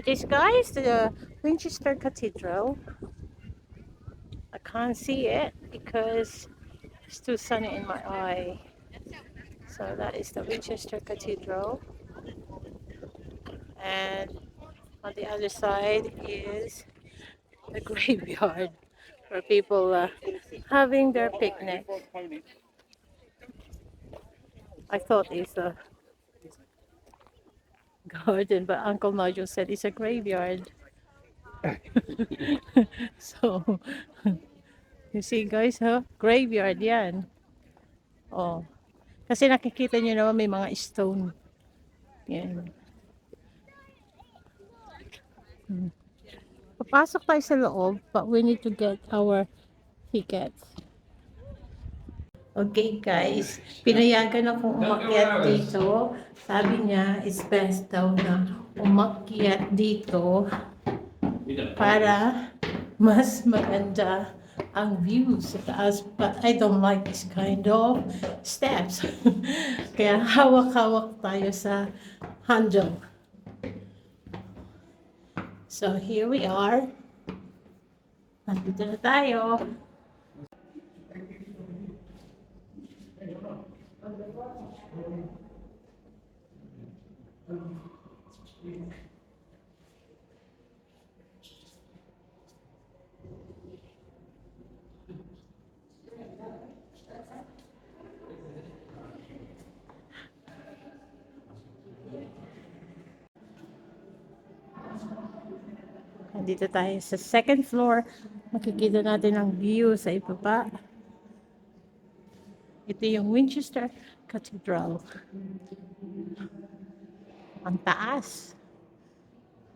it is, guys, the Winchester Cathedral. I can't see it because it's too sunny in my eye. So that is the Winchester Cathedral. And on the other side is the graveyard where people are having their picnic. I thought it's a garden, but Uncle Nigel said it's a graveyard. So, you see guys, huh? Graveyard yan. Oh. Kasi nakikita nyo naman may mga stone. Yan. Papasok tayo sa loob, but we need to get our tickets. Okay guys, pinayagan akong umakyat dito. Sabi niya, it's best daw na umakyat dito para mas maganda ang view sa taas. But I don't like this kind of steps. Kaya hawak-hawak tayo sa handle. So here we are. Nandito na tayo. Nandito tayo sa second floor. Makikita natin ang view sa ibaba. Ito yung Winchester Cathedral. Ang taas.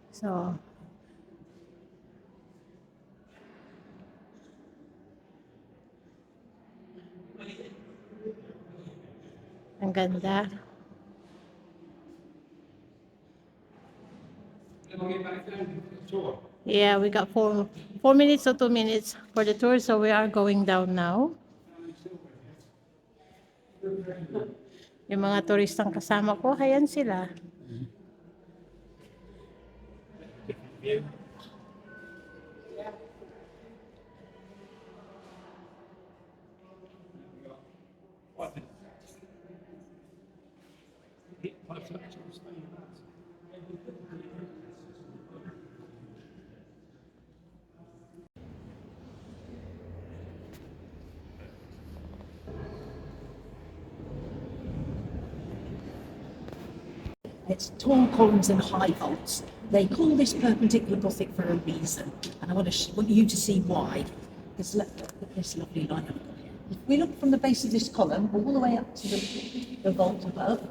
So, ang ganda. Yeah, we got 4 minutes or 2 minutes for the tour, so we are going down now. Yung mga turistang kasama ko, ayan sila. It's tall columns and high vaults. They call this perpendicular Gothic for a reason, and I want you to see why. Look at this lovely line up here. If we look from the base of this column all the way up to the vault above,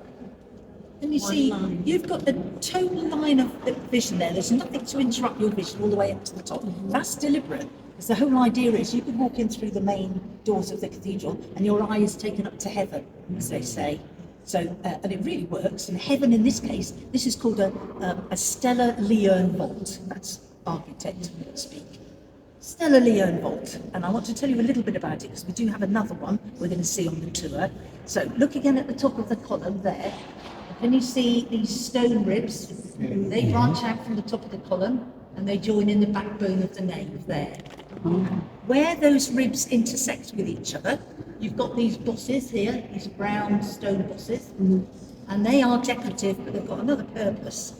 and you see you've got a total line of vision there. There's nothing to interrupt your vision all the way up to the top. That's deliberate, because the whole idea is you could walk in through the main doors of the cathedral and your eye is taken up to heaven, as they say. So, and it really works. And heaven, in this case, this is called a stellar Leone vault. That's architect speak. Stellar Leone vault. And I want to tell you a little bit about it, because we do have another one we're going to see on the tour. So, look again at the top of the column there. Can you see these stone ribs? They branch out from the top of the column and they join in the backbone of the nave there. Where those ribs intersect with each other, you've got these bosses here, these brown stone bosses, and they are decorative, but they've got another purpose.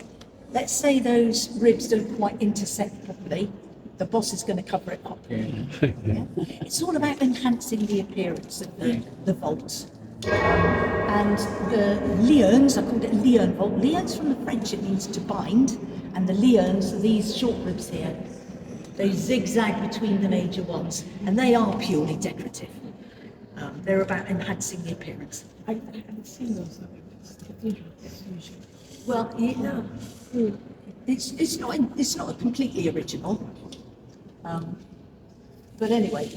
Let's say those ribs don't quite intersect properly, the boss is going to cover it up. Yeah? It's all about enhancing the appearance of the vault. And the leons, I called it a leon vault. Leons from the French, it means to bind, and the leons are these short ribs here. They zigzag between the major ones, and they are purely decorative. They're about enhancing the appearance. I haven't seen those usually. Well, it's not completely original. But anyway,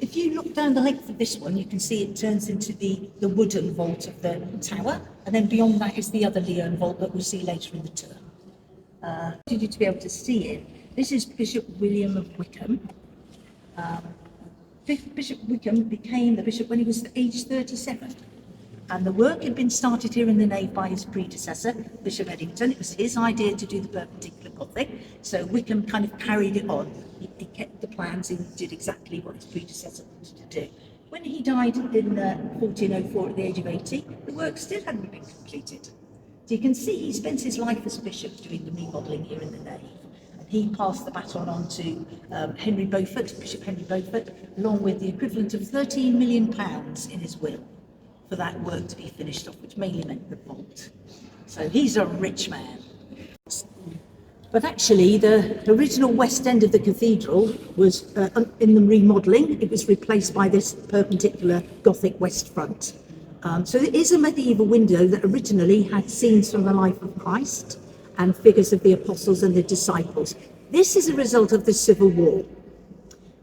if you look down the length of this one, you can see it turns into the wooden vault of the tower, and then beyond that is the other Leone vault that we'll see later in the tour. I wanted you to be able to see it. This is Bishop William of Wickham. Bishop Wickham became the bishop when he was aged 37. And the work had been started here in the nave by his predecessor, Bishop Eddington. It was his idea to do the Perpendicular Gothic, so Wickham kind of carried it on. He kept the plans and did exactly what his predecessor wanted to do. When he died in 1404 at the age of 80, the work still hadn't been completed. So you can see he spent his life as bishop doing the remodelling here in the nave. And he passed the baton on to Henry Beaufort, Bishop Henry Beaufort, along with the equivalent of £13 million in his will for that work to be finished off, which mainly meant the vault. So he's a rich man. But actually, the original west end of the cathedral was in the remodelling. It was replaced by this perpendicular Gothic west front. So it is a medieval window that originally had scenes from the life of Christ and figures of the apostles and the disciples. This is a result of the Civil War.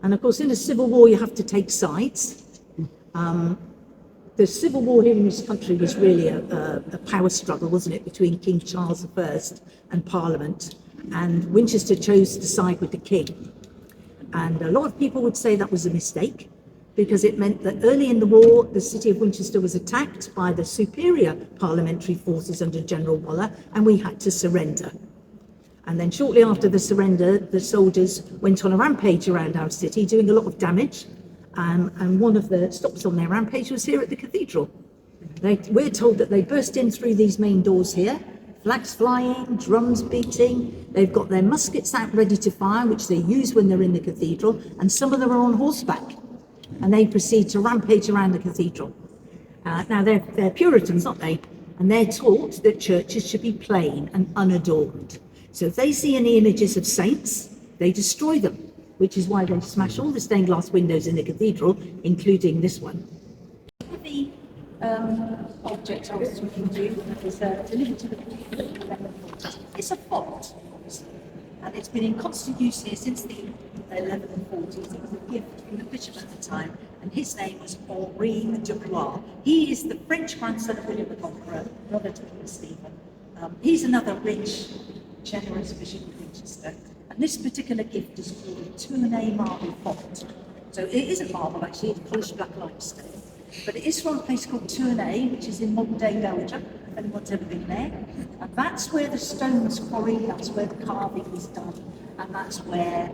And of course, in a civil war, you have to take sides. The civil war here in this country was really a power struggle, wasn't it, between King Charles I and Parliament. And Winchester chose to side with the king. And a lot of people would say that was a mistake, because it meant that early in the war, the city of Winchester was attacked by the superior parliamentary forces under General Waller, and we had to surrender. And then shortly after the surrender, the soldiers went on a rampage around our city, doing a lot of damage. And one of the stops on their rampage was here at the cathedral. We're told that they burst in through these main doors here, flags flying, drums beating. They've got their muskets out ready to fire, which they use when they're in the cathedral, and some of them are on horseback. And they proceed to rampage around the cathedral. Now, they're Puritans, aren't they? And they're taught that churches should be plain and unadorned. So if they see any images of saints, they destroy them, which is why they smash all the stained glass windows in the cathedral, including this one. The object I was talking to is delivered to the cathedral. It's a font, obviously, and it's been in constant use here since the 1140s. It was a gift from the bishop at the time, and his name was Henri de Blois. He is the French grandson of William the Conqueror, brother to King Stephen. He's another rich, generous bishop of Winchester. And this particular gift is called a Tournai marble font. So it isn't marble actually, it's polished black limestone. But it is from a place called Tournai, which is in modern day Belgium, if anyone's ever been there. And that's where the stone was quarried, that's where the carving was done, and that's where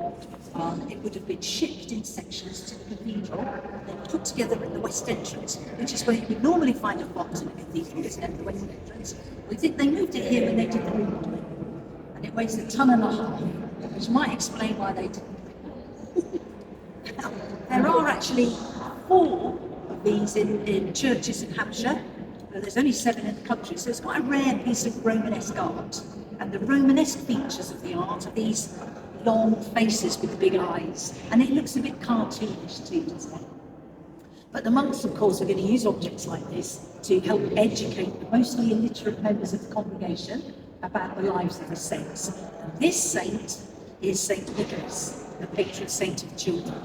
it would have been shipped in sections to the cathedral, then put together in the west entrance, which is where you would normally find a font in a cathedral, isn't it, the west entrance. We think they moved it here when they did the remodeling. And it weighs 1.5 tons, which might explain why they didn't. There are actually 4 of these in churches in Hampshire, but there's only 7 in the country, so it's quite a rare piece of Romanesque art. And the Romanesque features of the art are these long faces with big eyes, and it looks a bit cartoonish too, doesn't it? But the monks, of course, are going to use objects like this to help educate the mostly illiterate members of the congregation about the lives of the saints. And this saint is Saint Nicholas, the patron saint of children,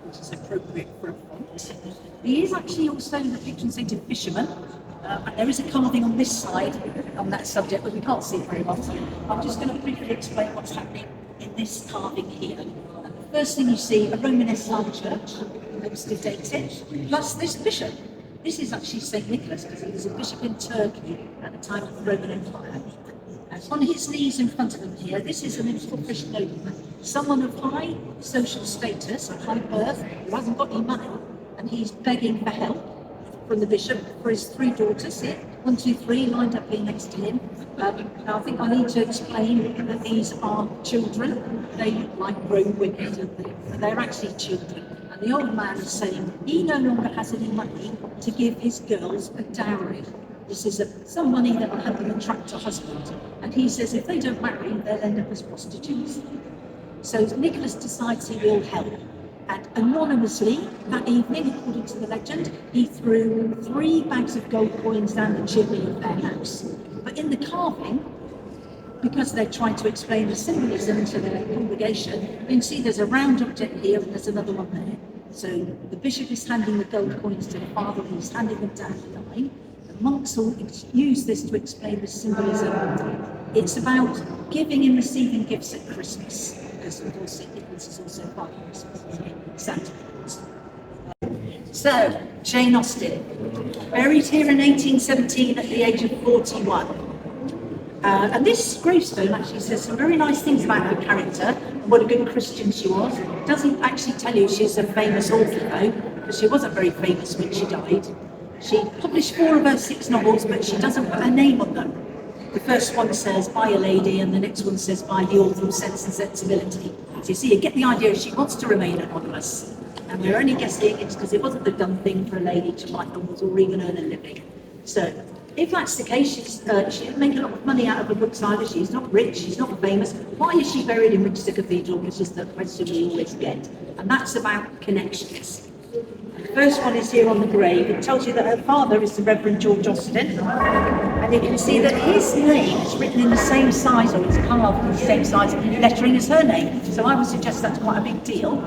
which is appropriate for a font. He is actually also the patron saint of fishermen. And there is a carving on this side on that subject, but we can't see it very well. So I'm just going to briefly explain what's happening in this carving here. And the first thing you see, a Romanesque large church, looks to date it, plus this bishop. This is actually Saint Nicholas, because he was a bishop in Turkey at the time of the Roman Empire. And on his knees in front of him here, this is an impoverished nobleman, someone of high social status, of high birth, who hasn't got any money, and he's begging for help from the bishop for his 3 daughters here, 1, 2, 3, lined up here next to him. Now I think I need to explain that these are children. They look like grown women, don't they? But they're actually children. And the old man is saying he no longer has any money to give his girls a dowry. This is some money that will help them attract a husband. And he says if they don't marry, they'll end up as prostitutes. So Nicholas decides he will help. And anonymously, that evening, according to the legend, he threw 3 bags of gold coins down the chimney of their house. But in the carving, because they're trying to explain the symbolism to the congregation, you can see there's a round object here and there's another one there. So the bishop is handing the gold coins to the father and he's handing them down the line. The monks will use this to explain the symbolism. It's about giving and receiving gifts at Christmas, because of course St. Nicholas is also Father Christmas, Santa Claus. So, Jane Austen, buried here in 1817 at the age of 41. And this gravestone actually says some very nice things about her character and what a good Christian she was. It doesn't actually tell you she's a famous author though, because she wasn't very famous when she died. She published 4 of her 6 novels, but she doesn't put her name on them. The first one says by a lady, and the next one says by the author of Sense and Sensibility. So you see, you get the idea she wants to remain anonymous. And we're only guessing it's because it wasn't the done thing for a lady to write novels or even earn a living. So if that's the case, she didn't make a lot of money out of her books either. She's not rich, she's not famous. Why is she buried in Winchester Cathedral? Which is the question we always get. And that's about connections. The first one is here on the grave. It tells you that her father is the Reverend George Austen. And you can see that his name is written in the same size, or it's carved in the same size lettering as her name. So I would suggest that's quite a big deal.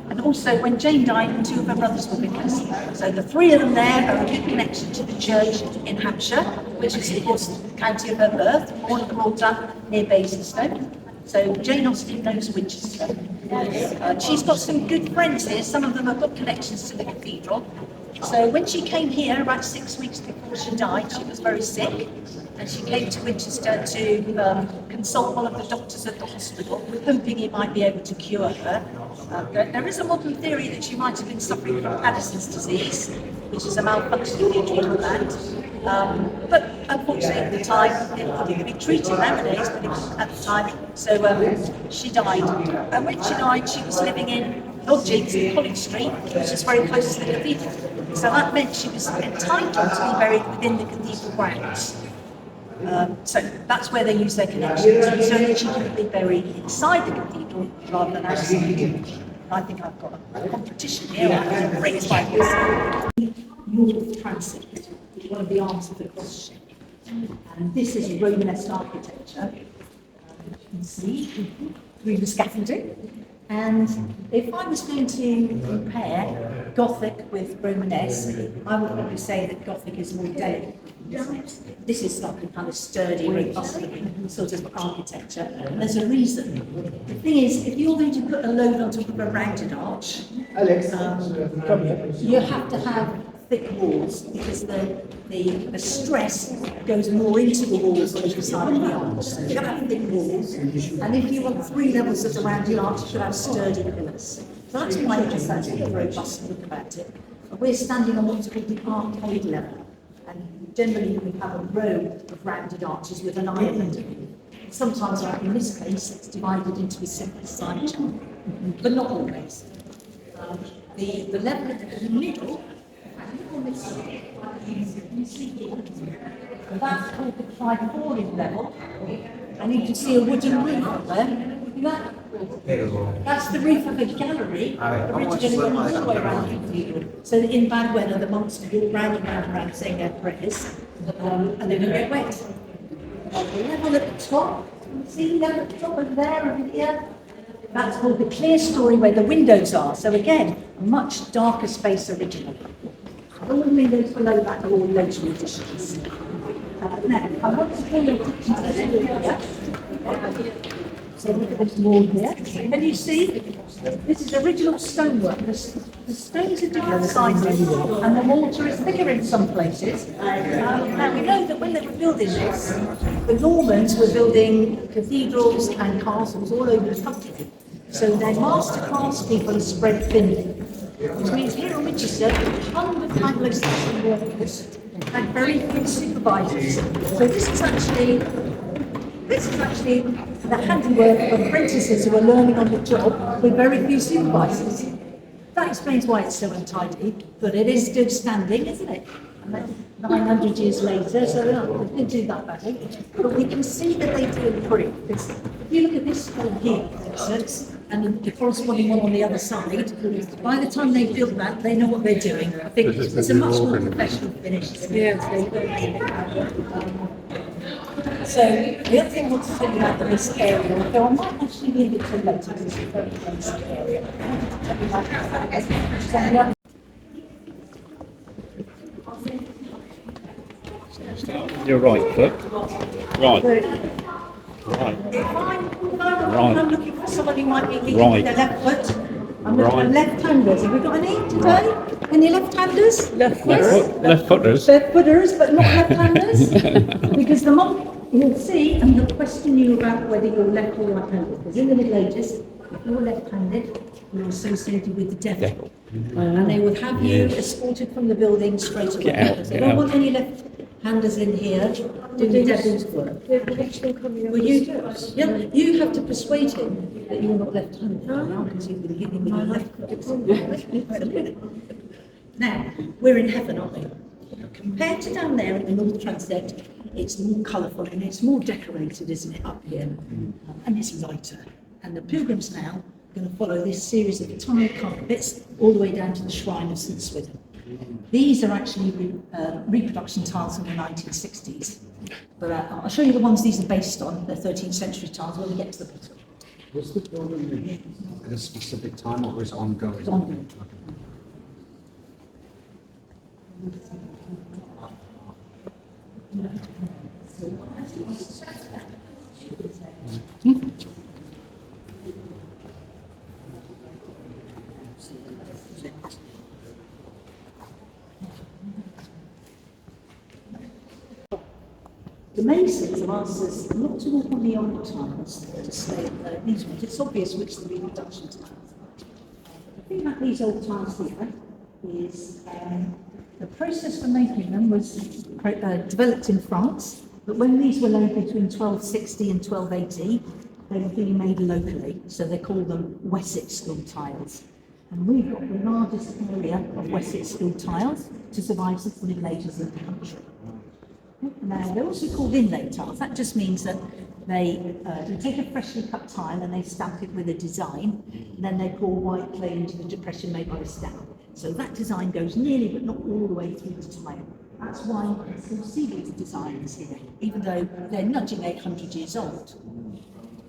And also, when Jane died, 2 of her brothers were vicars. So the 3 of them there are a good connection to the church in Hampshire, which is, of course, the county of her birth, born and brought up near Basingstoke. So Jane Austen knows Winchester. She's got some good friends here. Some of them have got connections to the cathedral. So when she came here, about 6 weeks before she died, she was very sick. And she came to Winchester to consult one of the doctors at the hospital, hoping he might be able to cure her. There is a modern theory that she might have been suffering from Addison's disease, which is a malfunction of the adrenal gland. But unfortunately at the time, it could be treated nowadays, but it wasn't at the time. So she died. And when she died, she was living in lodgings in College Street, which is very close to the cathedral. So that meant she was entitled to be buried within the cathedral grounds. So that's where they use their connections, so that she can be buried inside the cathedral rather than outside. I think I've got a competition here. I can bring my North transept, one of the arms of the cross shape. And this is Romanesque architecture. You can see through the scaffolding. And if I was going to compare Gothic with Romanesque, I would probably say that Gothic is more delicate. This is like a kind of sturdy, robust looking sort of architecture, and there's a reason. The thing is, if you're going to put a load on top of a rounded arch, you have to have thick walls because the stress goes more into the walls on each side of the arch. So you have thick walls, and if you want 3 levels of the rounded arch, you should have sturdy pillars. So that's why it has that robust look about it. But we're standing on what's called the arcade level. And generally we have a row of rounded arches with an island. Sometimes, like in this case, it's divided into a simple side channel, but not always. The level in the middle, on this side, you see here, that's called the triforium level, and you can see a wooden roof up there. That's the roof of a gallery, originally went all the way around the cathedral. So that in bad weather, the monks could walk round and round and round saying their prayers, and they didn't get wet. The level at the top, see level at the top over there and here, that's called the clear story where the windows are. So again, a much darker space originally. All the windows below that are all later additions. Now, I want to call your attention to this here. So look at this wall here. Can you see? This is original stonework. The stones are different sizes and the mortar is thicker in some places. Now we know that when they were building this, the Normans were building cathedrals and castles all over the country. So their master craftspeople are spread thinly, which means here in Winchester, tons of Anglo-Saxon workers and very few supervisors. So this is actually the handiwork of apprentices who are learning on the job with very few supervisors. That explains why it's so untidy, but it is still standing, isn't it? And then 900 years later, so they didn't do that badly. But we can see that they do improve. If you look at this one here, for instance, and the corresponding one on the other side, by the time they built that, they know what they're doing. I think it's a much more professional finish. So the other thing I want to tell you about this area, though I might actually leave it till later because it's a very basic area. I wanted to tell you about that. Your right foot. Right. Right. If I'm looking for someone who might be leading with their left foot, I'm looking at left-handers. Have we got any today? Any left-handers? Left footers. Left-footers, but not left-handers? Because the monk, you'll see, and they'll question you about whether you're left or right-handed. Because in the Middle Ages, if you're left-handed, you're associated with the devil. And they would have you escorted from the building straight away. Because they don't want any left-handers in here doing the devil's work. Well, you have to persuade him that you're not left-handed now, because you're going to hit him with your left. Now, we're in heaven, aren't we? Compared to down there in the North Transept, it's more colourful and it's more decorated, isn't it, up here? And it's lighter. And the pilgrims now are going to follow this series of tile carpets all the way down to the shrine of St Swithin. These are actually reproduction tiles from the 1960s. But I'll show you the ones these are based on. They're 13th century tiles when we get to the bottom. Was the building at a specific time or was it ongoing? It's ongoing. The masons have asked us not to walk on the old tiles, to stay on these ones. It's obvious which the reproduction tiles are. The thing about these old tiles here is the process for making them was developed in France, but when these were laid between 1260 and 1280, they were being made locally, so they call them Wessex school tiles. And we've got the largest area of Wessex school tiles to survive since the Middle Ages in the country. Now, they're also called inlay tiles. That just means that they take a freshly cut tile and they stamp it with a design, and then they pour white clay into the depression made by the stamp. So that design goes nearly but not all the way through the tile. That's why you'll see these designs here, even though they're nudging 800 years old.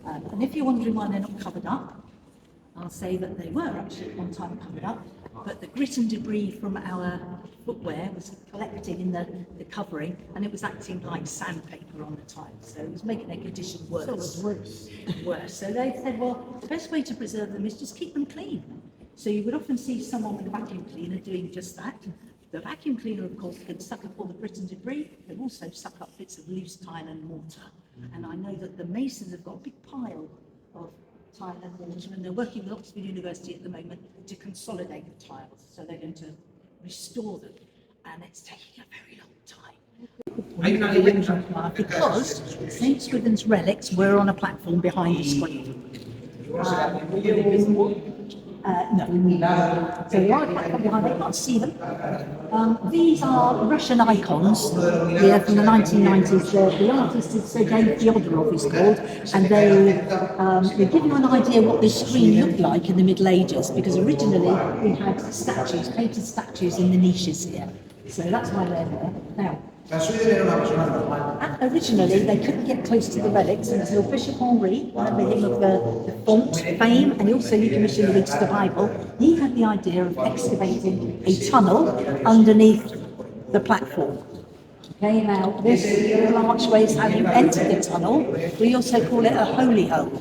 And if you're wondering why they're not covered up, I'll say that they were actually at one time covered up, but the grit and debris from our footwear was collecting in the covering, and it was acting like sandpaper on the tiles, so it was making their condition worse. So it was worse. So they said, well, the best way to preserve them is just keep them clean. So you would often see someone with a vacuum cleaner doing just that. The vacuum cleaner, of course, can suck up all the grit and debris. They also suck up bits of loose tile and mortar. And I know that the masons have got a big pile of tile and mortar, and they're working with Oxford University at the moment to consolidate the tiles. So they're going to restore them, and it's taking a very long time. Because St Swithin's relics were on a platform behind the screen. No. So the art platform behind it, you can't see them. These are Russian icons here from the 1990s. The artist is Sergei Fyodorov is called, and they give you an idea what this screen looked like in the Middle Ages, because originally we had statues, painted statues in the niches here. So that's why they're there. Now, originally, they couldn't get close to the relics until Bishop Henri, remember him of the font fame, and also he commissioned the Winchester Bible. He had the idea of excavating a tunnel underneath the platform. Okay, now this little archway is how you enter the tunnel. We also call it a holy hole,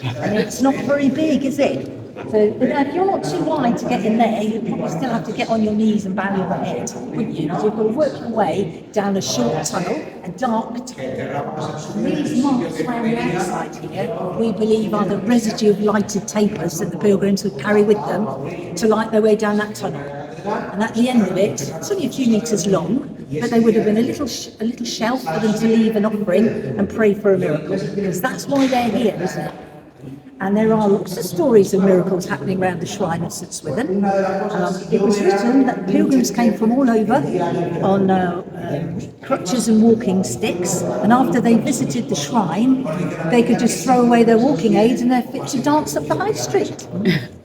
and it's not very big, is it? So if you're not too wide to get in there, you'd probably still have to get on your knees and bow your head, wouldn't you? So you've got to work your way down a short tunnel, a dark tunnel. These marks around the outside here, we believe, are the residue of lighted tapers that the pilgrims would carry with them to light their way down that tunnel. And at the end of it, it's only a few metres long, but there would have been a little shelf for them to leave an offering and pray for a miracle, because that's why they're here, isn't it? And there are lots of stories of miracles happening around the shrine of St Swithin. It was written that pilgrims came from all over on crutches and walking sticks, and after they visited the shrine, they could just throw away their walking aids and they're fit to dance up the high street.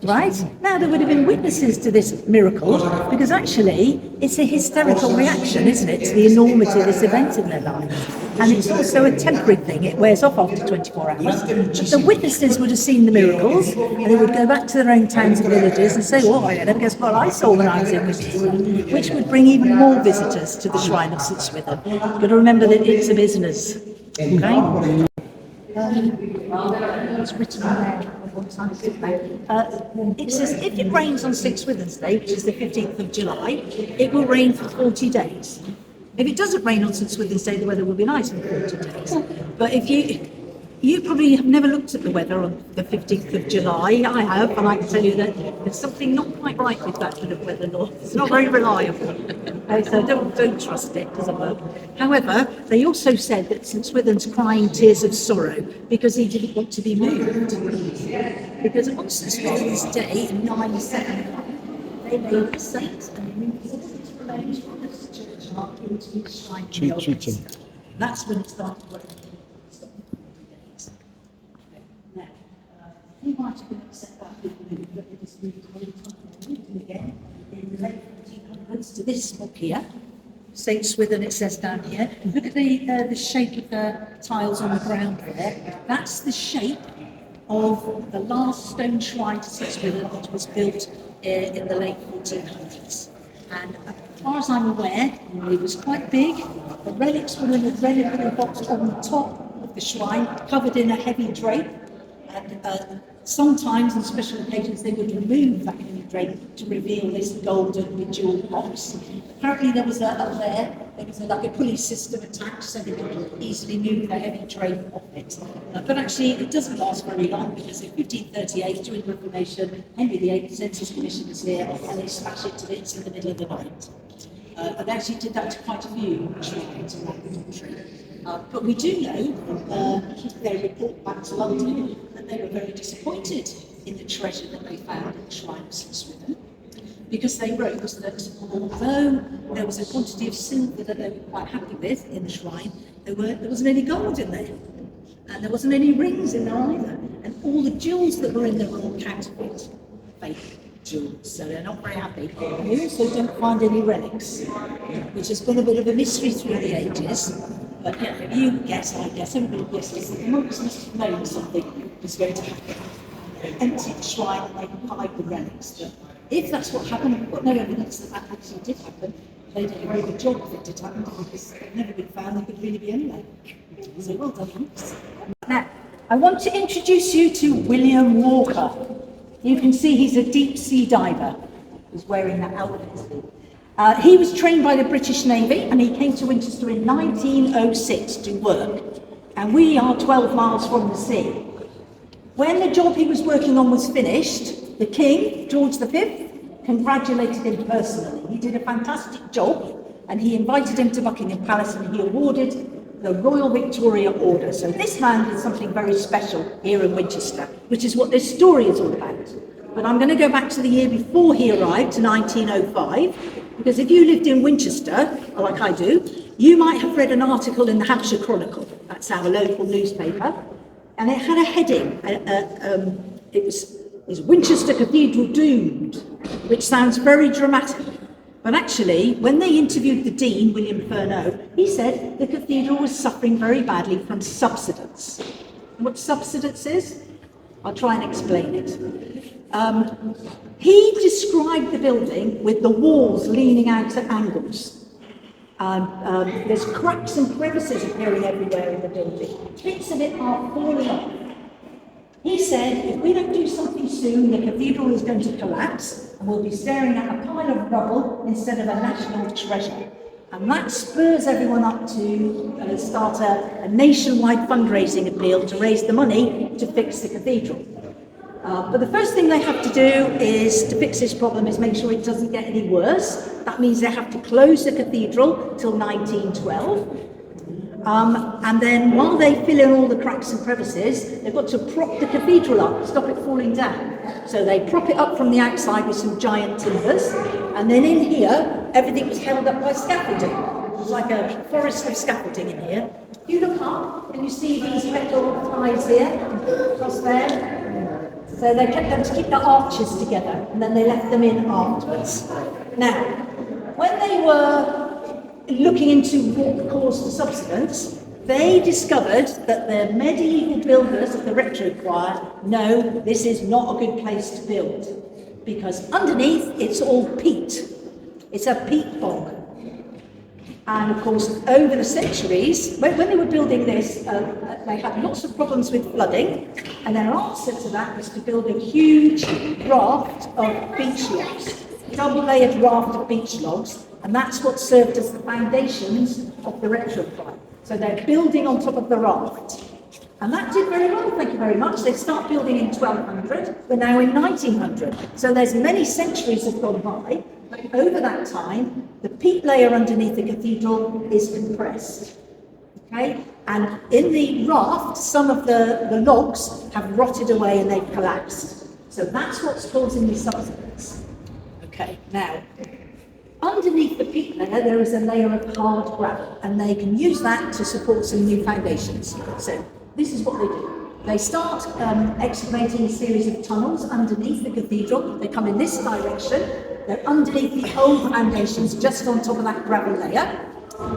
Right? Now there would have been witnesses to this miracle, because actually it's a hysterical reaction, isn't it, to the enormity of this event in their life. And it's also a temporary thing, it wears off after 24 hours. But the witnesses would have seen the miracles, and they would go back to their own towns and villages and say, well, I never guess what I saw when I was in Winchester, which would bring even more visitors to the shrine of St Swithin. You've got to remember that it's a business. Okay? It's written on there at one time. It says if it rains on St Swithin's Day, which is the 15th of July, it will rain for 40 days. If it doesn't rain on St Swithin's Day, the weather will be nice for 40 days. But if you probably have never looked at the weather on the 15th of July. I have, and I can tell you that there's something not quite right with that bit of weather law. It's not very reliable. So don't trust it, doesn't work. However, they also said that St Swithin's crying tears of sorrow because he didn't want to be moved. Because on St Swithin's Day in 971, they made the saints and moved all his remains from this church into his shrine. That's when it started working. He might have been upset about being moved, but it was moved again in the late 1400s to this book here, St Swithin, it says down here. Look at the shape of the tiles on the ground there. That's the shape of the last stone shrine to St Swithin, which was built in the late 1400s. And as far as I'm aware, it was quite big. The relics were in a reliquary box on the top of the shrine, covered in a heavy drape. And sometimes, on special occasions, they would remove that heavy drape to reveal this golden bejeweled box. Apparently, there was like a pulley system attached, so they could easily move the heavy drape off it. But actually, it doesn't last very long because in 1538, during the Reformation, Henry VIII sends his commissioners here, and they smash it to bits in the middle of the night. And they actually did that to quite a few shrines around the country. But we do know, they report back to London, that they were very disappointed in the treasure that they found in the shrine of St Swithin, because they wrote that although there was a quantity of silver that they were quite happy with in the shrine, there wasn't any gold in there, and there wasn't any rings in there either, and all the jewels that were in there were all counterfeit, fake jewels, so they're not very happy. And we also don't find any relics, which has been a bit of a mystery through the ages. But yeah, you guess, I guess, everybody guesses that the monks must have known something was going to happen. They emptied the shrine and they hide the relics. But if that's what happened, we've got no evidence that that actually did happen. They did a really good job if it did happen, because they've never been found, they could really be anywhere. So well done, monks. Now, I want to introduce you to William Walker. You can see he's a deep sea diver. He's wearing that outfit. He was trained by the British Navy and he came to Winchester in 1906 to work. And we are 12 miles from the sea. When the job he was working on was finished, the King, George V, congratulated him personally. He did a fantastic job and he invited him to Buckingham Palace and he awarded the Royal Victoria Order. So this man did something very special here in Winchester, which is what this story is all about. But I'm going to go back to the year before he arrived, to 1905, because if you lived in Winchester, like I do, you might have read an article in the Hampshire Chronicle, that's our local newspaper, and it had a heading, it was Winchester Cathedral doomed, which sounds very dramatic. But actually, when they interviewed the Dean, William Furneaux, he said the cathedral was suffering very badly from subsidence. What subsidence is? I'll try and explain it. He described the building with the walls leaning out at angles. There's cracks and crevices appearing everywhere in the building. Bits of it are falling off. He said, if we don't do something soon, the cathedral is going to collapse and we'll be staring at a pile of rubble instead of a national treasure. And that spurs everyone up to start a nationwide fundraising appeal to raise the money to fix the cathedral. But the first thing they have to do is, to fix this problem, is make sure it doesn't get any worse. That means they have to close the cathedral till 1912. And then while they fill in all the cracks and crevices, they've got to prop the cathedral up, stop it falling down. So they prop it up from the outside with some giant timbers, and then in here, everything was held up by scaffolding. It was like a forest of scaffolding in here. If you look up, and you see these metal ties here, across there. So they kept them to keep the arches together, and then they left them in afterwards. Now, when they were looking into what caused the subsidence, they discovered that the medieval builders of the rectory choir know this is not a good place to build, because underneath it's all peat. It's a peat bog. And of course, over the centuries, when they were building this, they had lots of problems with flooding, and their answer to that was to build a huge raft of beach logs, double-layered raft of beach logs, and that's what served as the foundations of the retrofit. So they're building on top of the raft. And that did very well, thank you very much. They start building in 1200, we're now in 1900. So there's many centuries have gone by. Over that time, the peat layer underneath the cathedral is compressed. Okay? And in the raft, some of the logs have rotted away and they've collapsed. So that's what's causing the subsidence. Okay, now, underneath the peat layer, there is a layer of hard gravel, and they can use that to support some new foundations. So this is what they do. They start excavating a series of tunnels underneath the cathedral. They come in this direction. They're underneath the old foundations, just on top of that gravel layer.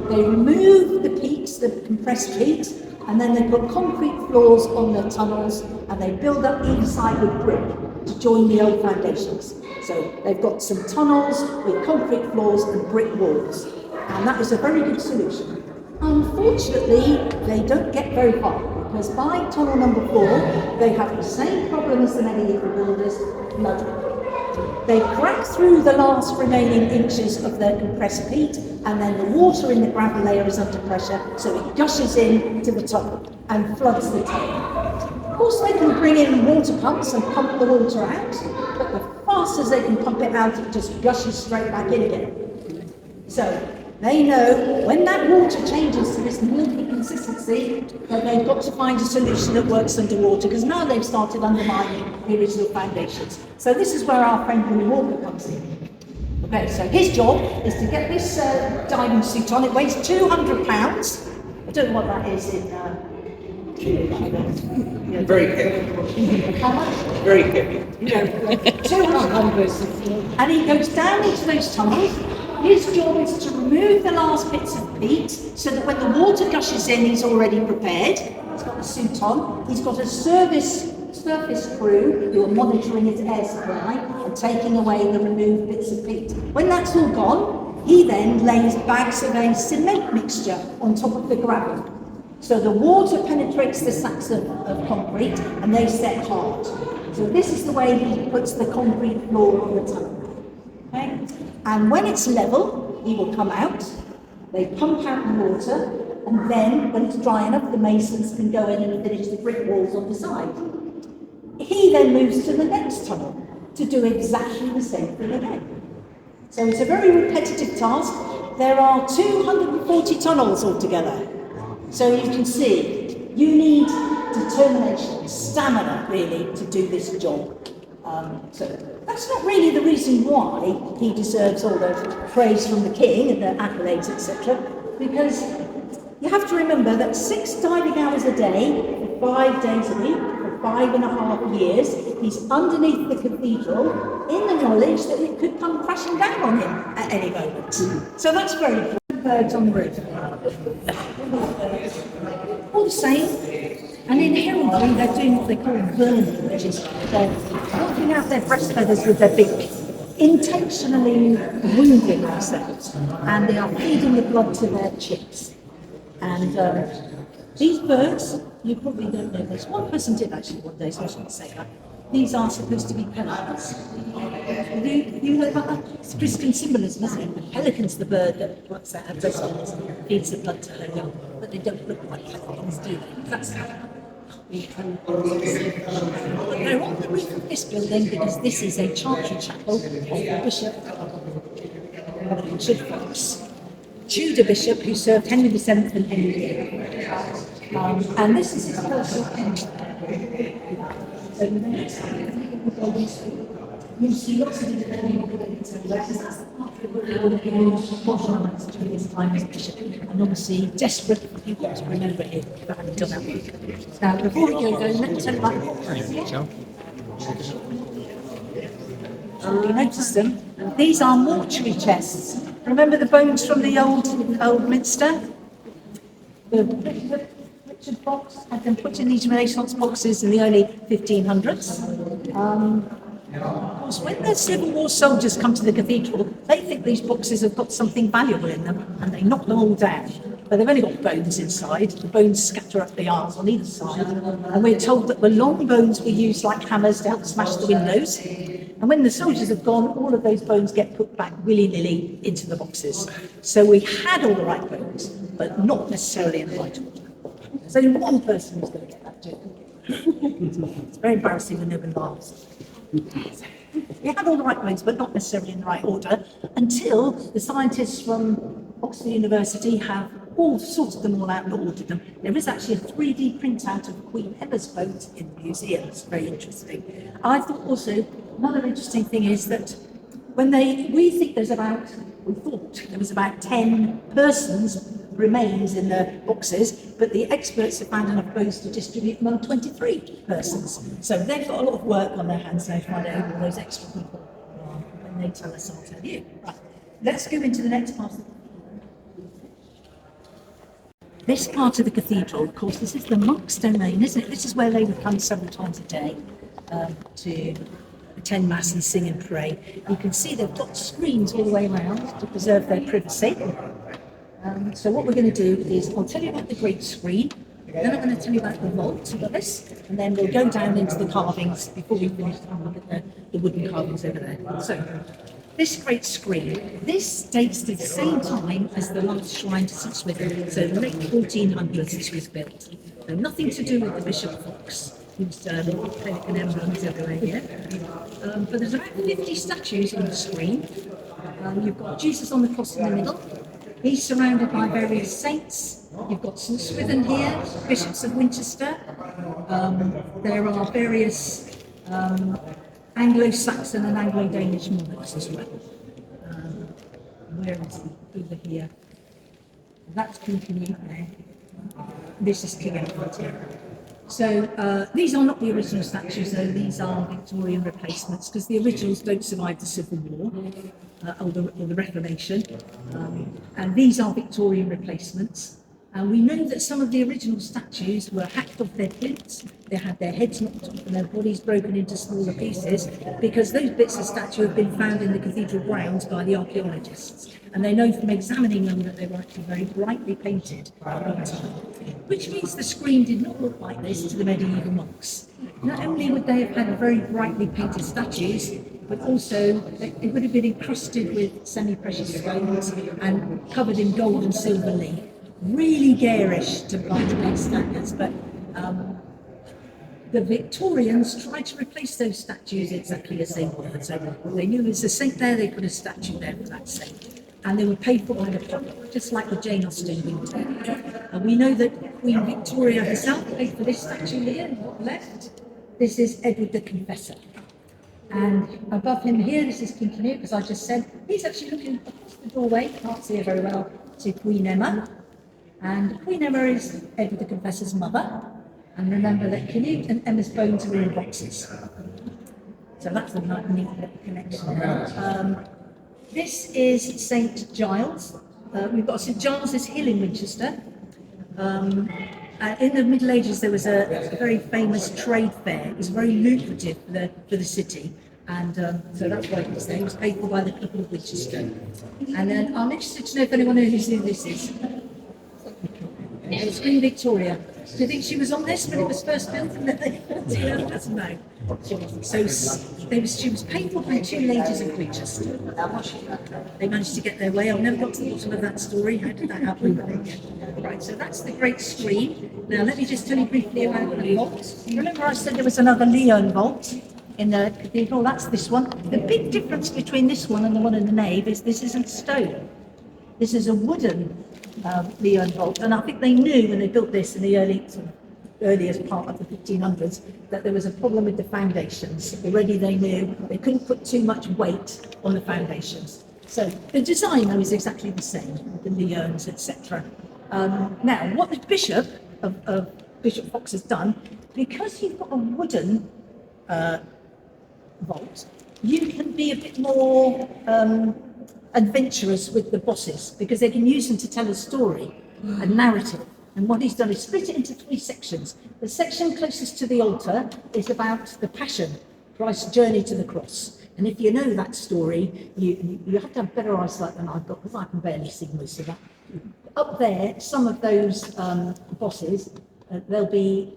They remove the peats, the compressed peat, and then they put concrete floors on the tunnels, and they build up either side with brick to join the old foundations. So they've got some tunnels with concrete floors and brick walls, and that was a very good solution. Unfortunately, they don't get very far, because by tunnel number 4, they have the same problem as the medieval builders, flooding. They crack through the last remaining inches of their compressed peat, and then the water in the gravel layer is under pressure, so it gushes in to the top and floods the tunnel. Of course, they can bring in water pumps and pump the water out, but the fast as they can pump it out, it just gushes straight back in again. So they know when that water changes to this milky consistency, that they've got to find a solution that works underwater, because now they've started undermining the original foundations. So this is where our friend Willie Walker comes in. Okay, so his job is to get this diving suit on. It weighs 200 pounds. I don't know what that is in Very heavy. how much? Very heavy. 200. And he goes down into those tunnels. His job is to remove the last bits of peat, so that when the water gushes in, he's already prepared. He's got the suit on. He's got a surface crew who are monitoring his air supply and taking away the removed bits of peat. When that's all gone, he then lays bags of a cement mixture on top of the gravel. So the water penetrates the sacks of concrete and they set hard. So this is the way he puts the concrete floor on the tunnel. Okay? And when it's level, he will come out, they pump out the water, and then when it's dry enough, the masons can go in and finish the brick walls on the side. He then moves to the next tunnel to do exactly the same thing again. So it's a very repetitive task. There are 240 tunnels altogether. So you can see, you need determination, stamina really, to do this job. So that's not really the reason why he deserves all the praise from the king and the accolades, etc. Because you have to remember that 6 diving hours a day, for 5 days a week, for 5.5 years, he's underneath the cathedral in the knowledge that it could come crashing down on him at any moment. So that's very important. Birds on the roof. All the same, and in heraldry they're doing what they call burning, which is they're knocking out their breast feathers with their beak, intentionally wounding themselves, and they are feeding the blood to their chicks. And these birds, you probably don't know this, one person did actually one day, so I shouldn't say that. These are supposed to be pelicans. Have you heard about that? It's Christian symbolism, isn't it? The pelican's the bird that works out her breast feathers and feeds the blood to her young, but they don't look like pelicans, do they? That's how. But they're on the roof of this building because this is a chantry chapel of the Bishop Richard Fox, Tudor bishop who served Henry VII and Henry VIII. And this is his personal you see lots of different buildings and that's the part of the building during his time as bishop, and obviously desperate for people to remember him for having done that work. Now, before we go, let me tell you about you notice them? These are mortuary chests. Remember the bones from the old minster? The Richard Fox had them put in these Renaissance boxes in the early 1500s. Of course, when the Civil War soldiers come to the cathedral, they think these boxes have got something valuable in them, and they knock them all down. But they've only got bones inside. The bones scatter up the aisles on either side, and we're told that the long bones were used like hammers to help smash the windows. And when the soldiers have gone, all of those bones get put back willy-nilly into the boxes. So we had all the right bones, but not necessarily in the right order. There's only one person who's going to get that joke. It's very embarrassing when no one laughs. We had all the right bones, but not necessarily in the right order, until the scientists from Oxford University have all sorted them all out and ordered them. There is actually a 3D printout of Queen Emma's bones in the museum. It's very interesting. I thought also another interesting thing is that we thought there was about 10 persons remains in the boxes, but the experts have found enough bones to distribute among 23 persons. So they've got a lot of work on their hands now to find out who all those extra people are. When they tell us, I'll tell you. Right. Let's go into the next part. This part of the cathedral, of course, this is the monks' domain, isn't it? This is where they would come several times a day to attend Mass and sing and pray. You can see they've got screens all the way around to preserve their privacy. So what we're going to do is I'll tell you about the great screen, then I'm going to tell you about the vault of this, and then we'll go down into the carvings before we finish to have a look at the wooden carvings over there. So this great screen, this dates to the same time as the last shrine to St Swithin, so the late 1400s this was built. So nothing to do with the Bishop Fox, who's pelican emblems everywhere here. But there's about 50 statues on the screen. You've got Jesus on the cross in the middle. He's surrounded by various saints. You've got St Swithin here, bishops of Winchester. There are various Anglo-Saxon and Anglo-Danish monarchs as well. Where is he? Over here. That's King Canute there. This is King Edward here. So these are not the original statues, though. These are Victorian replacements, because the originals don't survive the Civil War or the Reformation. And these are Victorian replacements. And we know that some of the original statues were hacked off their plinths. They had their heads knocked off and their bodies broken into smaller pieces, because those bits of statue have been found in the cathedral grounds by the archaeologists. And they know from examining them that they were actually very brightly painted, which means the screen did not look like this to the medieval monks. Not only would they have had very brightly painted statues, but also it would have been encrusted with semi-precious stones and covered in gold and silver leaf. Really garish to paint standards, but the Victorians tried to replace those statues exactly as they were. So they knew there's a saint there, they put a statue there for that saint. And they were paid for by the public, just like the Jane Austen winter. And we know that Queen Victoria herself paid for this statue here, not left. This is Edward the Confessor. And above him here, this is King Canute, as I just said. He's actually looking across the doorway, can't see her very well, to Queen Emma. And Queen Emma is Edward the Confessor's mother. And remember that Canute and Emma's bones were in boxes. So that's a neat little connection there. This is St Giles. We've got St Giles's Hill in Winchester. In the Middle Ages, there was a very famous trade fair. It was very lucrative for the city. And so that's why it was there. It was paid for by the people of Winchester. And then I'm interested to know if anyone knows who this is. It's Queen Victoria. Do you think she was on this when it was first built? No. So she was paid for by two ladies of Winchester. They managed to get their way. I've never got to the bottom of that story. How did that happen? Right, so that's the great screen. Now let me just tell you briefly about the vault. Remember I said there was another Leon vault in the cathedral? That's this one. The big difference between this one and the one in the nave is this isn't stone. This is a wooden Leon vault, and I think they knew when they built this in the earliest part of the 1500s that there was a problem with the foundations. Already they knew they couldn't put too much weight on the foundations. So the design though is exactly the same, with the Leons, etc. Now, what the Bishop of Bishop Fox has done, because you've got a wooden vault, you can be a bit more adventurous with the bosses, because they can use them to tell a story, a narrative. And what he's done is split it into three sections. The section closest to the altar is about the Passion Christ's journey to the cross. And if you know that story, you have to have better eyesight than I've got, because I can barely see most of that. Up there, some of those bosses, there'll be,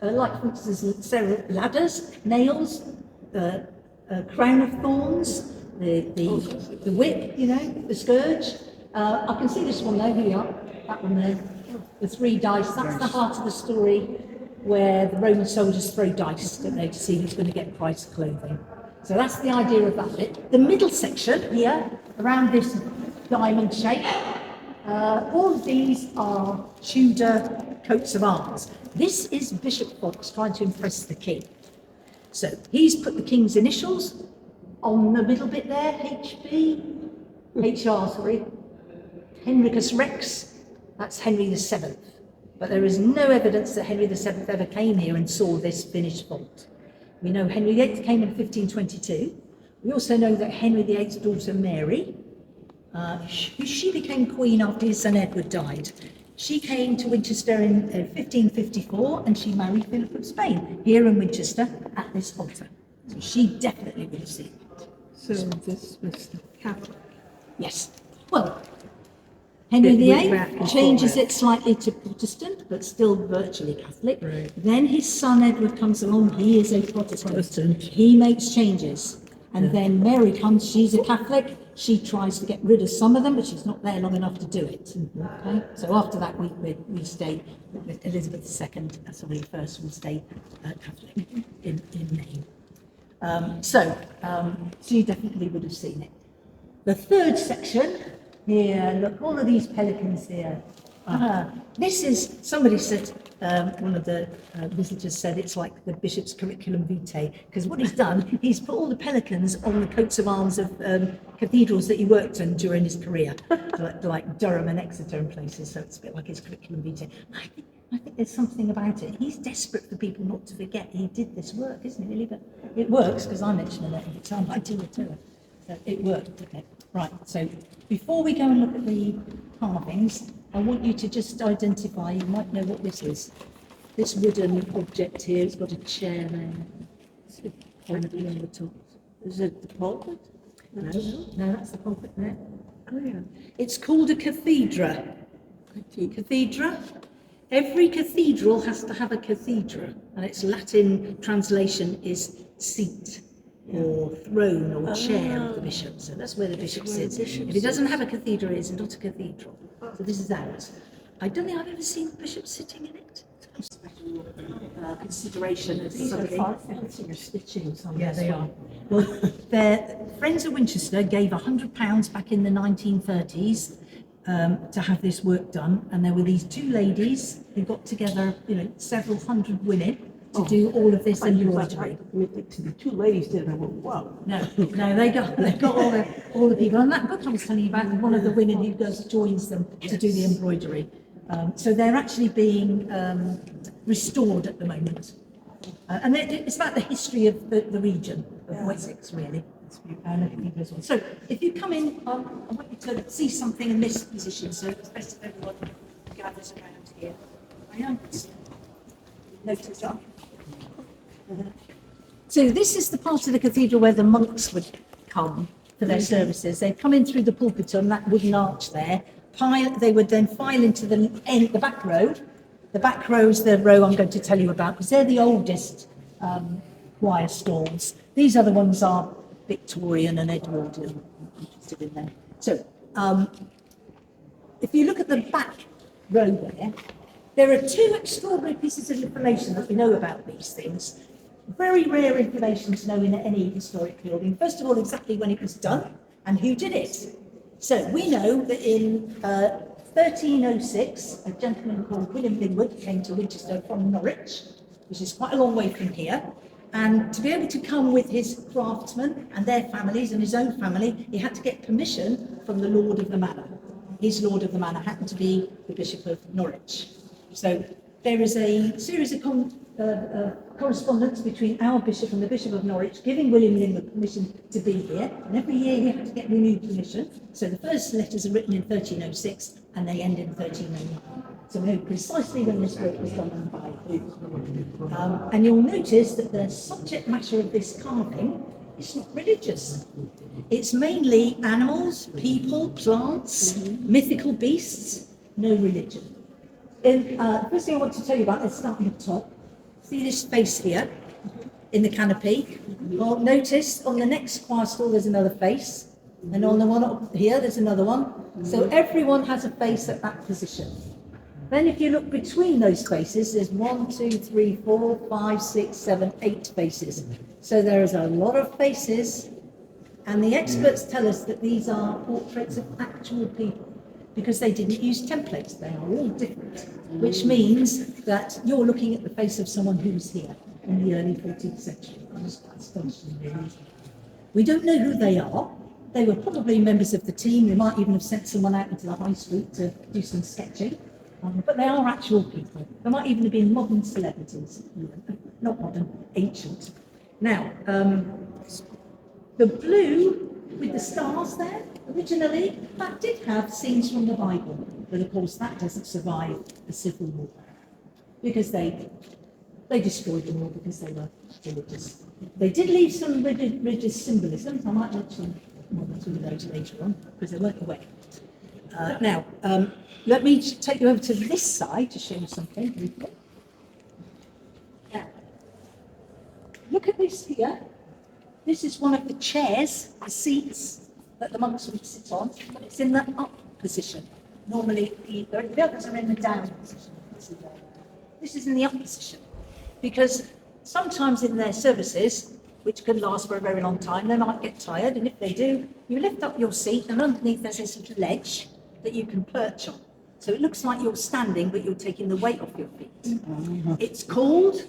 like for instance, several ladders, nails, a crown of thorns, the whip, you know, the scourge. I can see this one there, here we are, that one there, the 3 dice. That's the heart of the story where the Roman soldiers throw dice, don't they, to see who's going to get Christ's clothing. So that's the idea of that bit. The middle section here, around this diamond shape, all of these are Tudor coats of arms. This is Bishop Fox trying to impress the king. So he's put the king's initials on the middle bit there, HR, sorry, Henricus Rex, that's Henry VII. But there is no evidence that Henry VII ever came here and saw this finished vault. We know Henry VIII came in 1522. We also know that Henry VIII's daughter Mary, she became queen after his son Edward died. She came to Winchester in 1554 and she married Philip of Spain here in Winchester at this altar. So she definitely would have seen it. So this was the Catholic. Yes. Well, Henry It went back VIII and changes forward. it slightly to Protestant, but still virtually Catholic. Right. Then his son Edward comes along, he is a Protestant. He makes changes. And then Mary comes, she's a Catholic. She tries to get rid of some of them, but she's not there long enough to do it. Okay? So after that, we stay with Elizabeth II, sorry, first we stay Catholic in name. So you definitely would have seen it. The third section, here, look, all of these pelicans here. This is, somebody said, one of the visitors said it's like the bishop's curriculum vitae, because what he's done, he's put all the pelicans on the coats of arms of cathedrals that he worked in during his career, like Durham and Exeter and places, so it's a bit like his curriculum vitae. I think there's something about it. He's desperate for people not to forget he did this work, isn't it really? But it works, because I mention it every time I do it too. So it worked, okay. Right, so before we go and look at the carvings, I want you to just identify, you might know what this is. This wooden object here, it's got a chair there. It's on the top. Is it the pulpit? No, that's the pulpit there. Oh, yeah. It's called a cathedra. Cathedra. Every cathedral has to have a cathedra, and its Latin translation is seat, or throne, or chair of the bishop. So that's where the bishop sits. If he doesn't have a cathedra, it's not a cathedral. So this is ours. I don't think I've ever seen the bishop sitting in it. Consideration of somebody. Fancy stitchings on Yeah, they are. Well, their friends at Winchester gave £100 back in the 1930s to have this work done, and there were these 2 ladies who got together, several hundred women to do all of this embroidery. The 2 ladies did it. I went, wow. No, they got all the people. And that book I was telling you about, one of the women who joins them to do the embroidery. So they're actually being restored at the moment. And it's about the history of the region of Wessex, really. So if you come in, I want you to see something in this position. So it's best if everyone gathers around here. Notice that. So this is the part of the cathedral where the monks would come for their services. They'd come in through the pulpitum, that wooden arch there. They would then file into the back row. The back row is the row I'm going to tell you about, because they're the oldest choir stalls. These other ones are Victorian and Edwardian. I'm interested in them. So if you look at the back row there are 2 extraordinary pieces of information that we know about these things. Very rare information to know in any historic building. First of all, exactly when it was done and who did it. So we know that in 1306, a gentleman called William Linwood came to Winchester from Norwich, which is quite a long way from here. And to be able to come with his craftsmen and their families and his own family, he had to get permission from the Lord of the Manor. His Lord of the Manor happened to be the Bishop of Norwich. So there is a series of correspondence between our bishop and the Bishop of Norwich, giving William Linwood permission to be here. And every year he had to get renewed permission. So the first letters are written in 1306 and they end in 1309. So we know precisely when this work was done and by who. And you'll notice that the subject matter of this carving is not religious. It's mainly animals, people, plants, mythical beasts, no religion. The first thing I want to tell you about is starting at the top. See this face here in the canopy? Well, notice on the next choir stall there's another face, and on the one up here there's another one. So everyone has a face at that position. Then if you look between those faces, there's 1, 2, 3, 4, 5, 6, 7, 8 faces. So there is a lot of faces, and the experts tell us that these are portraits of actual people because they didn't use templates. They are all different, which means that you're looking at the face of someone who was here in the early 14th century. I'm just quite astonishing, really. We don't know who they are. They were probably members of the team. They might even have sent someone out into the high street to do some sketching. But they are actual people. They might even have been modern celebrities. Not modern, ancient. Now, the blue with the stars there, originally, that did have scenes from the Bible. But of course, that doesn't survive the Civil War because they destroyed them all because they were religious. They did leave some religious symbolism. I might mention one or two of those later on because they weren't away. Now, let me take you over to this side to show you something briefly. Now, look at this here. This is one of the chairs, the seats that the monks would sit on, but it's in the up position. Normally, the others are in the down position. This is in the up position because sometimes in their services, which can last for a very long time, they might get tired, and if they do, you lift up your seat, and underneath there's this little ledge that you can perch on. So it looks like you're standing, but you're taking the weight off your feet. It's called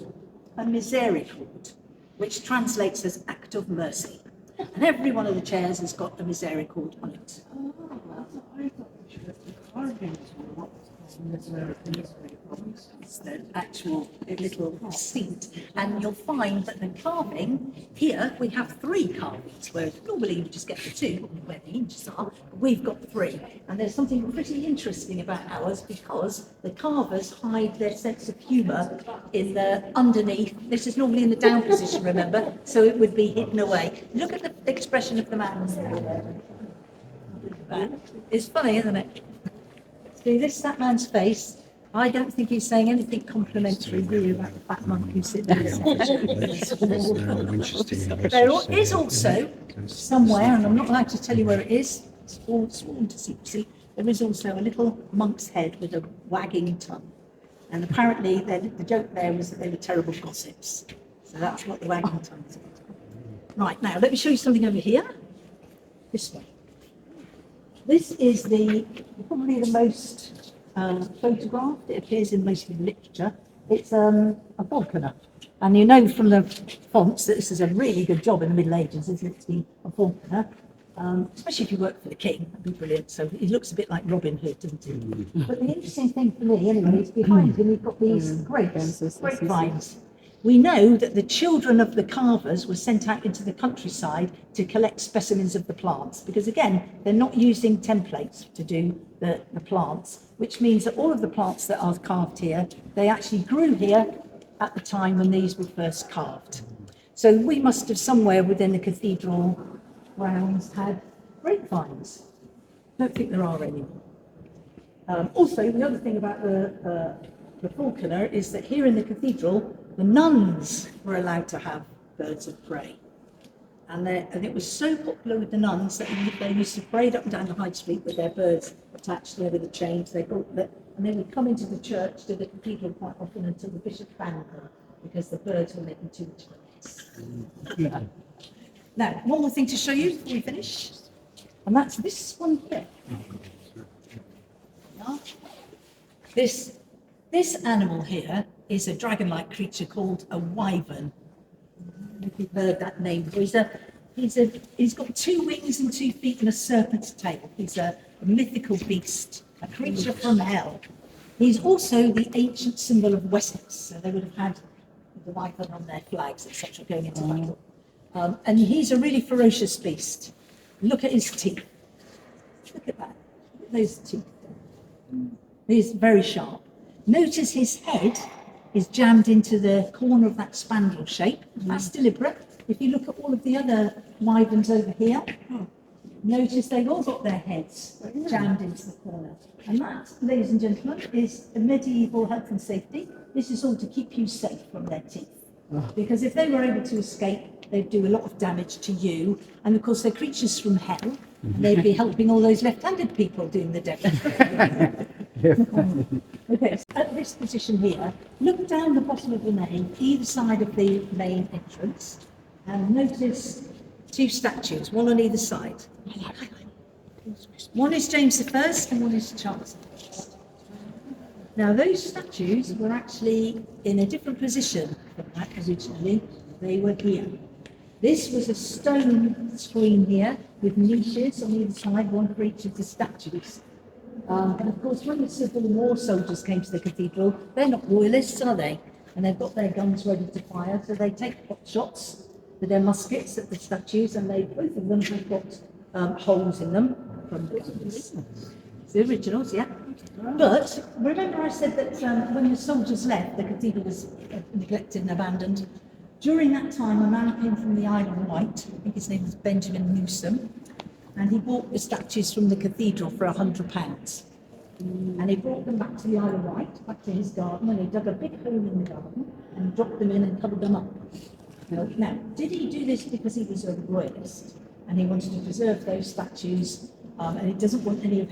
a misericord, which translates as act of mercy. And every one of the chairs has got a misericord on it. It's the actual little seat, and you'll find that the carving here we have 3 carvings, whereas normally you just get the 2 where the hinges are. We've got 3, and there's something pretty interesting about ours because the carvers hide their sense of humour in the underneath. This is normally in the down position, remember, so it would be hidden away. Look at the expression of the man. It's funny, isn't it? See that man's face. I don't think he's saying anything complimentary really about the fat monk who sits there. There is also somewhere, and I'm not allowed to tell you where it is, it's all sworn to secrecy, there is also a little monk's head with a wagging tongue. And apparently the joke there was that they were terrible gossips. So that's what the wagging tongue is about. Right, now let me show you something over here. This way. This is probably the most photographed. It appears in most of the literature. It's a falconer. And you know from the fonts that this is a really good job in the Middle Ages, isn't it, to be a falconer? Especially if you work for the king, that'd be brilliant. So he looks a bit like Robin Hood, doesn't he? But the interesting thing for me, anyway, is behind him we've got these grapevines. We know that the children of the carvers were sent out into the countryside to collect specimens of the plants, because again, they're not using templates to do the plants, which means that all of the plants that are carved here, they actually grew here at the time when these were first carved. So we must have somewhere within the cathedral grounds had grapevines. I don't think there are any. Also, the other thing about the falconer is that here in the cathedral, the nuns were allowed to have birds of prey. And it was so popular with the nuns that they used to parade up and down the high street with their birds attached there with the chains. They brought that, and they would come into the church to the cathedral quite often until the bishop banned them because the birds were making too much noise. Now, one more thing to show you before we finish, and that's this one here. This animal here is a dragon-like creature called a wyvern. If you've heard that name before. He's got 2 wings and 2 feet and a serpent's tail. He's a mythical beast, a creature from hell. He's also the ancient symbol of Wessex, so they would have had the wyvern on their flags, etc., going into battle. And he's a really ferocious beast. Look at his teeth. Look at that. Look at those teeth. He's very sharp. Notice his head is jammed into the corner of that spandrel shape. That's deliberate. If you look at all of the other wyverns over here, notice they've all got their heads jammed into the corner. And that, ladies and gentlemen, is a medieval health and safety. This is all to keep you safe from their teeth. Because if they were able to escape, they'd do a lot of damage to you. And of course, they're creatures from hell. And they'd be helping all those left-handed people doing the devil. Okay, so at this position here, look down the bottom of the nave, either side of the main entrance, and notice two statues, one on either side. One is James I and one is Charles I. Now, those statues were actually in a different position from that originally. They were here. This was a stone screen here with niches on either side, one for each of the statues. And of course, when the Civil War soldiers came to the cathedral, they're not royalists, are they? And they've got their guns ready to fire, so they take pot shots with their muskets at the statues, and both of them have got holes in them. It's the originals, yeah. But remember I said that when the soldiers left, the cathedral was neglected and abandoned. During that time, a man came from the Isle of Wight, I think his name was Benjamin Newsom, and he bought the statues from the cathedral for £100. And he brought them back to the Isle of Wight, back to his garden, and he dug a big hole in the garden and dropped them in and covered them up. Now, did he do this because he was a royalist and he wanted to preserve those statues, and he doesn't want any of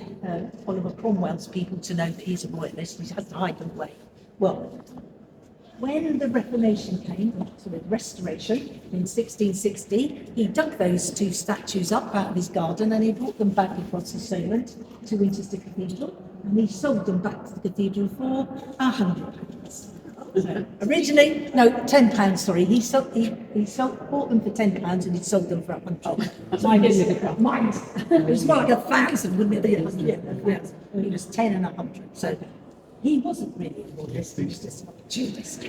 Oliver Cromwell's people to know that he's a royalist, he has to hide them away? Well, when the Reformation came, sort of Restoration, in 1660, he dug those two statues up out of his garden and he brought them back across the Solent to Winchester Cathedral, and he sold them back to the cathedral for £100. Originally, no, £10. Sorry, bought them for £10 and he sold them for £100. Mine. It was more like 1,000, wouldn't it? Yeah. It was 10 and 100. So he wasn't really a royalist, he was just an opportunist.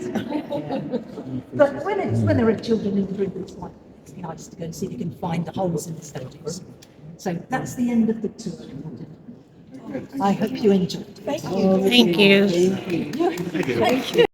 But when there are children in the room, it's quite nice to go and see if you can find the holes in the statues. So that's the end of the tour. I hope you enjoyed. Thank you. Thank you.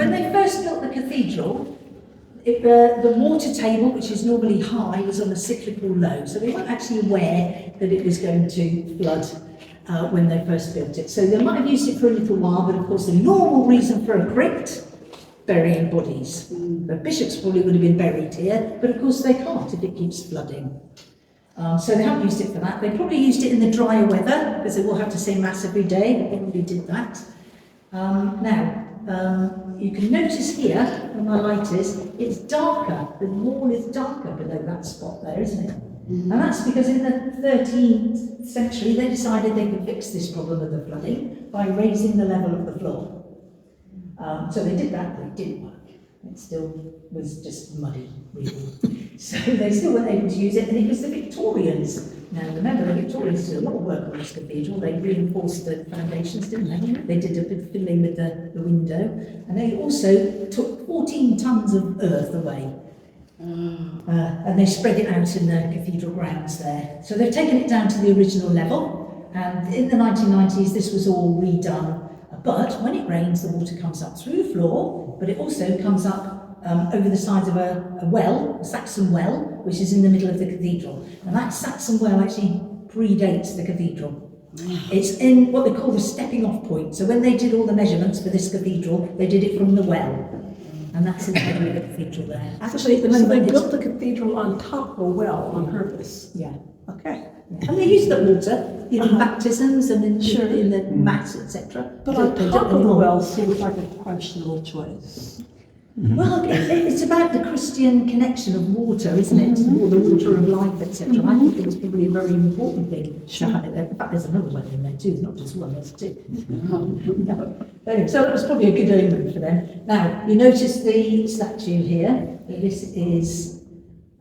when they first built the cathedral, the water table, which is normally high, was on a cyclical low. So they weren't actually aware that it was going to flood when they first built it. So they might have used it for a little while, but of course the normal reason for a crypt, burying bodies. The bishops probably would have been buried here, but of course they can't if it keeps flooding. So they haven't used it for that. They probably used it in the drier weather, because they will have to say Mass every day. They probably did that. You can notice here, where my light is, it's darker. The wall is darker below that spot there, isn't it? And that's because in the 13th century, they decided they could fix this problem of the flooding by raising the level of the floor. So they did that, but it didn't work. It still was just muddy, really. So they still weren't able to use it, and it was the Victorians. Now remember, the Victorians did a lot of work on this cathedral. They reinforced the foundations, didn't they? They did a bit of fiddling with the window, and they also took 14 tons of earth away. And they spread it out in the cathedral grounds there. So they've taken it down to the original level, and in the 1990s this was all redone. But when it rains, the water comes up through the floor, but it also comes up over the side of a well, a Saxon well, which is in the middle of the cathedral. And that Saxon well actually predates the cathedral. It's in what they call the stepping off point. So when they did all the measurements for this cathedral, they did it from the well. And that's in the middle of the cathedral there. Actually, At the so they moment, built the cathedral on top of a well on purpose. yeah. Okay. And they use the water in baptisms and in the mass, etc. But on top of the well seems like a questionable choice. Well, it's about the Christian connection of water, isn't it? Or the water of life, etc. I think it's probably a very important thing to have it there. In fact, there's another well in there too, not just one, there's two. Anyway, so that was probably a good omen for them. Now, you notice the statue here. This is,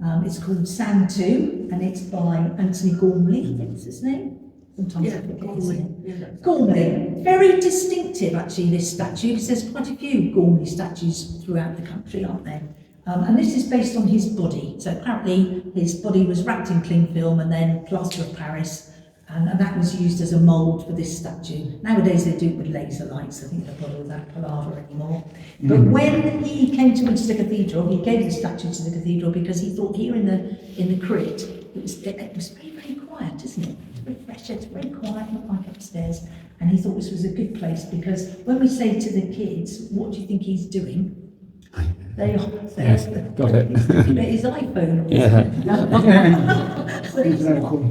it's called Santu, and it's by Anthony Gormley, I think it's his name. Sometimes I forget his name. Gormley. Very distinctive, actually, this statue, because there's quite a few Gormley statues throughout the country, aren't there? And this is based on his body. So apparently his body was wrapped in cling film and then plaster of Paris, and that was used as a mould for this statue. Nowadays they do it with laser lights. I think they've got all that palaver anymore. But when he came to Winchester Cathedral, he gave the statue to the cathedral because he thought here in the crypt it was very, very quiet, isn't it? Very fresh, it's very quiet, not like upstairs. And he thought this was a good place because when we say to the kids, what do you think he's doing? They Yes, got it. He's looking at his iPhone. So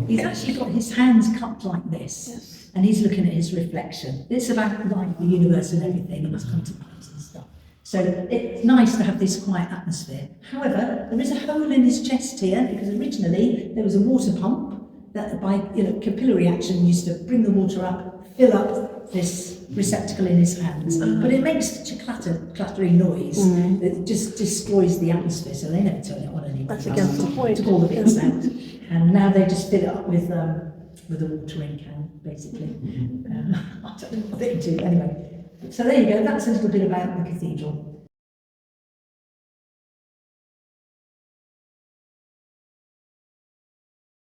he's actually got his hands cupped like this, and he's looking at his reflection. It's about life, the universe and everything, and his contemplation and stuff. So it's nice to have this quiet atmosphere. However, there is a hole in his chest here because originally there was a water pump that by capillary action used to bring the water up, fill up this receptacle in his hands. But it makes such a clattering noise that it just destroys the atmosphere, so they never turn it on anymore. That's against the point. Took all the bits out. And now they just fill it up with a watering can, basically. I don't know what they do, anyway. So there you go, that's a little bit about the cathedral.